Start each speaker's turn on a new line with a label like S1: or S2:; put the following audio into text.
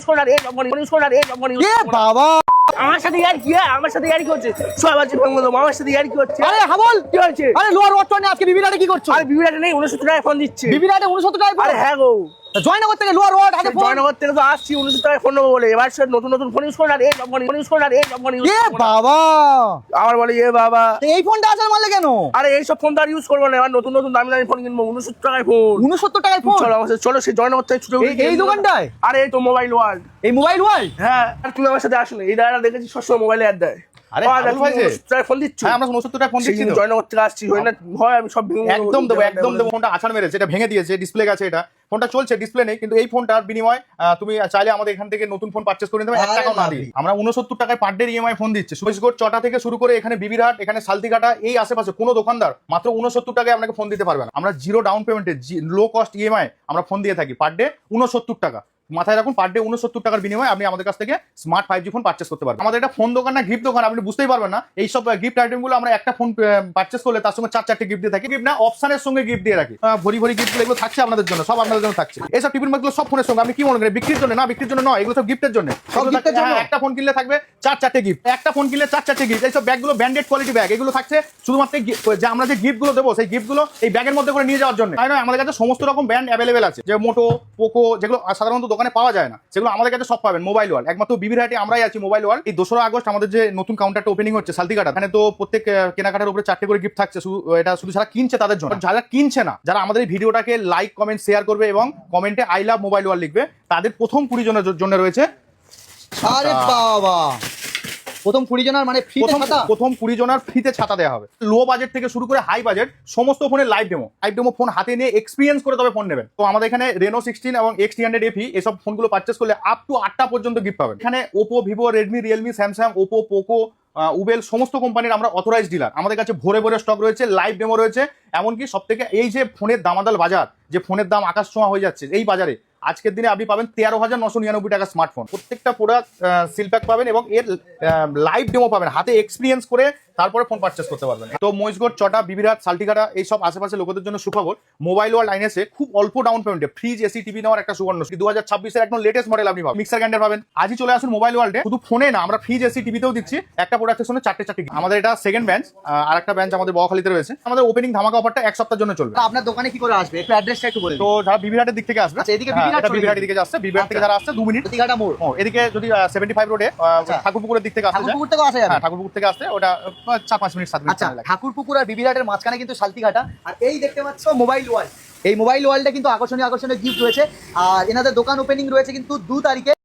S1: করো না, phone use করো না,
S2: বাবা
S1: আমার সাথে ইয়ার কি আমার সাথে ইয়ার কি হচ্ছে সব আছে আমার সাথে ইয়ার কি হচ্ছে
S2: আরে হাবল
S1: কি হচ্ছে
S2: আরে লোয়ার ওয়াট নিয়ে আজকে বিবিরাটে কি করছো?
S1: আরে বিবিরাটে নেই 69 টাকায় ফোন দিচ্ছে
S2: বিবিরাটে 69 টাকায়
S1: আরে হ্যাঁ গো
S2: জয়নগর থেকে লোয়ার ওয়াট হাতে ফোন
S1: জয়নগর থেকে তো আসছি 69 টাকায় ফোন নেবো বলে এবার সে নতুন নতুন ফোন ইউজ করো না ফোন ইউজ করো না
S2: বাবা
S1: আবার বলে বাবা
S2: এই ফোনটা আসার মারলে কেন?
S1: আরে এইসব ফোন তো আর ইউজ করবো না এবার নতুন নতুন দামি দামি ফোন কিনবো 69 টাকায় ফোন
S2: 69 টাকায় ফোন
S1: চলো আমার সাথে চলো সেই জয়নগর থেকে ছুটে
S2: এই দোকানটায়?
S1: আরে এই তো মোবাইল ওয়ার্ল্ড
S2: এই মোবাইল ওয়ার্ল্ড?
S1: হ্যাঁ আর তুমি আমার সাথে আসলে এই দাঁড়া দেখেছি সবসময় মোবাইলে অ্যাড দেয়
S2: আরে হাবল ভাই যে
S1: ফোন দিচ্ছ
S2: হ্যাঁ আমরা 69 টাকায় ফোন দিচ্ছি তো
S1: জয়নগর থেকে আসছি হয় না হয় আমি সব
S2: একদম দেবো ফোনটা আছাড় মেরেছে এটা ভেঙে দিয়েছে ডিসপ্লে গেছে এটা ফোনটা চলছে ডিসপ্লে নেই কিন্তু এই ফোনটার বিনিময় তুমি চাইলে আমাদের এখান থেকে নতুন ফোন পারচেজ করে নিতে পারো 1 টাকাও না দিয়ে আমরা 69 টাকায় পার ডে ইএমআই ফোন দিচ্ছি সুইচগোট চটা থেকে শুরু করে এখানে বিবিরহাট এখানে সালতিঘাটা এই আশেপাশে কোনো দোকানদার মাত্র 69 টাকায় আপনাকে ফোন দিতে পারবে না আমরা জিরো ডাউন পেমেন্টে লো কস্ট ইএমআই আমরা ফোন দিয়ে থাকি পার ডে 69 টাকা মাথায় রাখুন পার ডে 69 টাকার বিনিময়ে আপনি আমাদের কাছ থেকে স্মার্ট 5G ফোন পারচেজ করতে পারবেন আমাদের এটা ফোন দোকান না গিফট দোকান আপনি বুঝতেই পারবেন না এই সব গিফট আইটেমগুলো আমরা একটা ফোন পারচেজ করলে তার সঙ্গে 4-4টে গিফট দিয়ে থাকি গিফট না অপশনের সঙ্গে গিফট দিয়ে রাখি ভরি ভরি গিফটগুলো এগুলো থাকছে আপনাদের জন্য সব আপনাদের জন্য থাকছে এইসব টিফিন ব্যাগগুলো সব ফোনের সঙ্গে আপনি কি মনে করেন বিক্রির জন্য না বিক্রির জন্য নয় এগুলো সব গিফটের জন্য সব গিফটের জন্য একটা ফোন কিনলে থাকবে 4-4টে গিফট একটা ফোন কিনলে 4-4টে গিফট এইসব ব্যাগগুলো ব্র্যান্ডেড কোয়ালিটি ব্যাগ এগুলো থাকছে শুধুমাত্র যে আমরা যে গিফটগুলো দেবো সেই গিফটগুলো এই ব্যাগের মধ্যে করে নিয়ে যাওয়ার জন্য তাই নয় আমাদের কাছে সমস্ত রকম ব্র্যান্ড অ্যাভেলেবেল আছে যে মোটো পোকো যেগুলো সাধারণত দোকানে পাওয়া যায় না সেগুলো আমাদের কাছে সব পাবেন মোবাইল ওয়ার্ল্ড একমাত্র বিবিরহাটে আমরাই আছি মোবাইল ওয়ার্ল্ড এই 2রা আগস্ট আমাদের যে নতুন কাউন্টারটা ওপেনিং হচ্ছে সালতিঘাটা এখানে তো প্রত্যেক কেনাকাটার উপরে 4টে করে গিফট থাকছে এটা শুধু যারা কিনছে তাদের জন্য যারা কিনছে না যারা আমাদের এই ভিডিওটাকে লাইক কমেন্ট শেয়ার করবে এবং কমেন্টে আই লাভ মোবাইল ওয়ার্ল্ড লিখবে তাদের প্রথম 20 জনের জন্য রয়েছে
S3: আরে বাবা প্রথম 20 জনের মানে ফ্রিতে ছাতা
S2: প্রথম 20 জনের ফ্রিতে ছাতা দেওয়া হবে লো বাজেট থেকে শুরু করে হাই বাজেট সমস্ত ফোনের লাইভ ডেমো ফোন হাতে নিয়ে এক্সপিরিয়েন্স করে তবে ফোন নেবেন তো আমাদের এখানে রেনো 16 এবং X300 FE এসব ফোনগুলো পারচেজ করলে আপ টু 8টা পর্যন্ত গিফট পাবেন এখানে Oppo Vivo Redmi Realme Samsung Oppo Poco উবেল সমস্ত কোম্পানির আমরা অথরাইজ ডিলার আমাদের কাছে ভরে ভরে স্টক রয়েছে লাইভ ডেমো রয়েছে এমনকি সব থেকে এই যে ফোনের দামাদাল বাজার যে ফোনের দাম আকাশ ছোঁয়া হয়ে যাচ্ছে এই বাজারে আজকের দিনে আপনি পাবেন 13,999 টাকা স্মার্টফোন প্রত্যেকটা প্রোডাক্ট সিলপ্যাক পাবেন এবং এর লাইভ ডেমো পাবেন হাতে এক্সপিরিয়েন্স করে তারপরে ফোন পারচেজ করতে পারবেন তো মহিষগড় চটা বিবিরহাট সালটিঘাটা এই সব আশেপাশে লোকদের জন্য সুখবর মোবাইল ওয়ার্ল্ড আইনেসে খুব অল্প ডাউন পেমেন্টে ফ্রিজ এসি টিভি নেওয়ার একটা সুবর্ণ 2026 এর একদম লেটেস্ট মডেল আপনি পাবেন মিক্সার গ্রাইন্ডার পাবেন আজই চলে আসুন মোবাইল ওয়ার্ল্ডে শুধু ফোনে না আমরা ফ্রিজ এসি টিভিতেও দিচ্ছি একটা প্রোডাক্টের সঙ্গে 4টে আমাদের এটা সেকেন্ড ব্রাঞ্চ আর একটা ব্রাঞ্চ আমাদের বকখালিতে রয়েছে আমাদের ওপেনিং ধামাকা অফারটা 1 সপ্তাহের জন্য চলবে
S3: আপনার দোকানে কি করে আসবে একটু অ্যাড্রেসটা একটু বলে দিন
S2: তো যারা বিবিরহাটের দিক থেকে আসবে
S3: আচ্ছা এদিকে
S2: বিবিরহাটের দিকে আসছে বিবিরহাট থেকে যারা আসছে 2 মিনিট
S3: প্রতিঘাটা মোড়
S2: এদিকে যদি 75 রোডে ঠাকুরপুকুরের দিক থেকে আসতে
S3: ঠাকুরপুকুর থেকে আসা যাবে
S2: হ্যাঁ ঠাকুরপুকুর থেকে আসতে ওটা 4-5 মিনিট 7 মিনিট
S3: আচ্ছা ঠাকুরপুকুর আর বিবিরহাটের মাঝখানে কিন্তু সালতিঘাটা আর এই দেখতে পাচ্ছ মোবাইল ওয়ার্ল্ড এই মোবাইল ওয়ার্ল্ডে কিন্তু আকর্ষণীয় গিফট রয়েছে আর এনাদের দোকান ওপেনিং রয়েছে কিন্তু 2 তারিখে